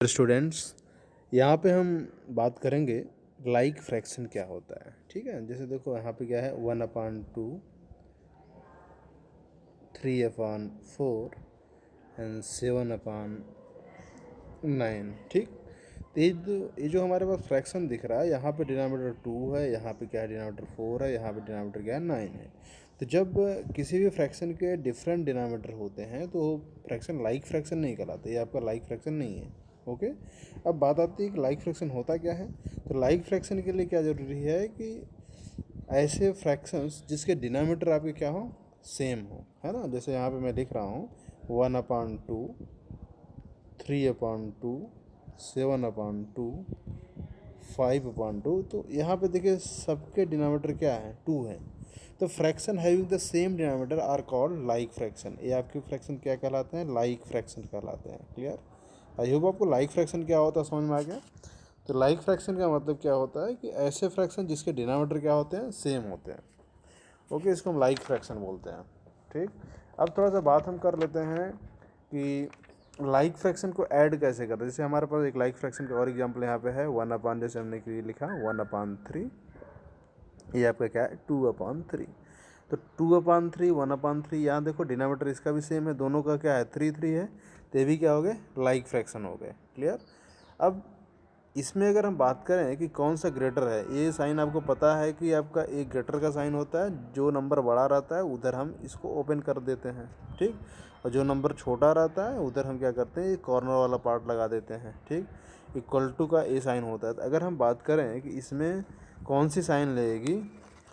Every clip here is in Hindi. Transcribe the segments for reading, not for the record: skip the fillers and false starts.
स्टूडेंट्स, यहाँ पे हम बात करेंगे लाइक फ्रैक्शन क्या होता है। ठीक है, जैसे देखो यहाँ पे क्या है 1/2, 3/4 एंड 7/9। ठीक, तो ये जो हमारे पास फ्रैक्शन दिख रहा है, यहाँ पे डिनोमिनेटर 2 है, यहाँ पे क्या है डिनोमिनेटर 4 है, यहाँ पे डिनोमिनेटर क्या है 9 है। तो जब किसी भी फ्रैक्शन के डिफरेंट डिनोमिनेटर होते हैं तो फ्रैक्शन लाइक फ्रैक्शन नहीं कहलाते, ये आपका लाइक फ्रैक्शन नहीं है। ओके, अब बात आती है कि लाइक फ्रैक्शन होता क्या है। तो लाइक फ्रैक्शन के लिए क्या ज़रूरी है कि ऐसे फ्रैक्शंस जिसके डिनोमिनेटर आपके क्या हो, सेम हो, है ना। जैसे यहाँ पे मैं लिख रहा हूँ 1/2, 3/2, 7/2, 5/2। तो यहाँ पे देखिए सबके डिनोमिनेटर क्या है, 2 है। तो fraction having the same denominator are called like fraction. ये आपके फ्रैक्शन क्या कहलाते हैं, लाइक फ्रैक्शन कहलाते हैं। क्लियर? आई होप आपको लाइक फ्रैक्शन क्या होता है समझ में आ गया। तो लाइक फ्रैक्शन का मतलब क्या होता है कि ऐसे फ्रैक्शन जिसके डिनोमिनेटर क्या होते हैं, सेम होते हैं। ओके, इसको हम लाइक फ्रैक्शन बोलते हैं। ठीक, अब थोड़ा सा बात हम कर लेते हैं कि लाइक फ्रैक्शन को ऐड कैसे करते हैं। जैसे हमारे पास एक लाइक फ्रैक्शन का और एग्जांपल यहाँ पे है 1/, जैसे हमने लिखा 1/3, ये आपका क्या है 2/3। तो 2/3, 1/3, यहाँ देखो डिनोमिनेटर इसका भी सेम है, दोनों का क्या है 3 है, तो ये भी क्या हो गए, लाइक फ्रैक्शन हो गए। क्लियर? अब इसमें अगर हम बात करें कि कौन सा ग्रेटर है, ये साइन आपको पता है कि आपका एक ग्रेटर का साइन होता है, जो नंबर बड़ा रहता है उधर हम इसको ओपन कर देते हैं। ठीक, और जो नंबर छोटा रहता है उधर हम क्या करते हैं, ये कॉर्नर वाला पार्ट लगा देते हैं। ठीक, इक्वल टू का ए साइन होता है। तो अगर हम बात करें कि इसमें कौन सी साइन लगेगी,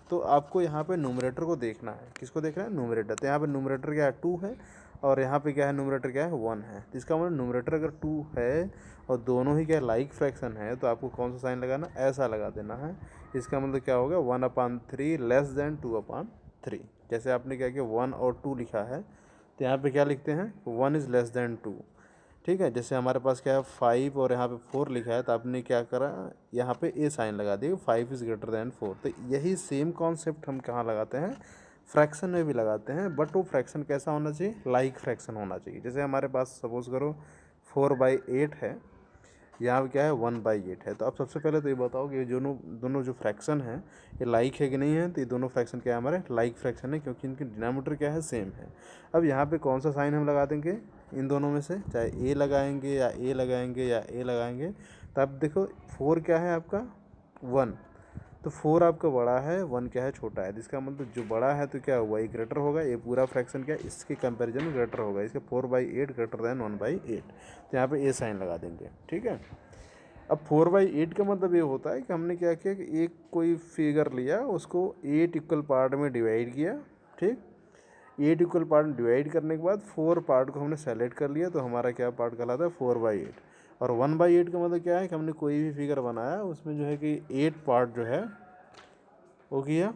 तो आपको यहाँ पे न्यूमरेटर को देखना है। किसको देखना है, न्यूमरेटर। तो यहाँ पे न्यूमरेटर क्या है 2 है, और यहाँ पे क्या है न्यूमरेटर क्या है 1 है। तो इसका मतलब न्यूमरेटर अगर 2 है और दोनों ही क्या लाइक फ्रैक्शन है, तो आपको कौन सा साइन लगाना, ऐसा लगा देना है। इसका मतलब क्या होगा 1/3 लेस देन 2/3। जैसे आपने क्या किया 1 और 2 लिखा है, तो यहाँ पे क्या लिखते हैं 1 इज़ लेस देन 2। ठीक है, जैसे हमारे पास क्या है 5 और यहाँ पे 4 लिखा है, तो आपने क्या करा, यहाँ पे ए साइन लगा दिया, 5 इज़ ग्रेटर देन 4। तो यही सेम कॉन्सेप्ट हम कहाँ लगाते हैं, फ्रैक्शन में भी लगाते हैं, बट वो फ्रैक्शन कैसा होना चाहिए, लाइक फ्रैक्शन होना चाहिए। जैसे हमारे पास सपोज़ करो 4/8 है, यहाँ पे क्या है 1/8 है। तो अब सबसे पहले तो ये बताओ कि ये दोनों दोनों जो फ्रैक्शन है ये लाइक है कि नहीं है। तो ये दोनों फ्रैक्शन क्या है, हमारे लाइक फ्रैक्शन है, क्योंकि इनके डिनोमिनेटर क्या है, सेम है। अब यहाँ पे कौन सा साइन हम लगा देंगे, इन दोनों में से चाहे ए लगाएंगे या ए लगाएंगे या ए लगाएंगे। तो अब देखो 4 क्या है आपका 1, तो 4 आपका बड़ा है, 1 क्या है छोटा है। जिसका मतलब जो बड़ा है तो क्या हुआ, ये ग्रेटर होगा, ये पूरा फ्रैक्शन क्या है इसके कंपैरिजन में ग्रेटर होगा, इसके 4/8 ग्रेटर देन 1/8। तो यहाँ पे ए साइन लगा देंगे। ठीक है, अब 4/8 का मतलब ये होता है कि हमने क्या किया कि एक कोई फिगर लिया, उसको 8 इक्वल पार्ट में डिवाइड किया। ठीक, 8 इक्वल पार्ट में डिवाइड करने के बाद 4 पार्ट को हमने सेलेक्ट कर लिया, तो हमारा क्या पार्ट कहलाता है 4/8। और 1/8 का मतलब क्या है कि हमने कोई भी फिगर बनाया उसमें जो है कि 8 पार्ट जो है वो किया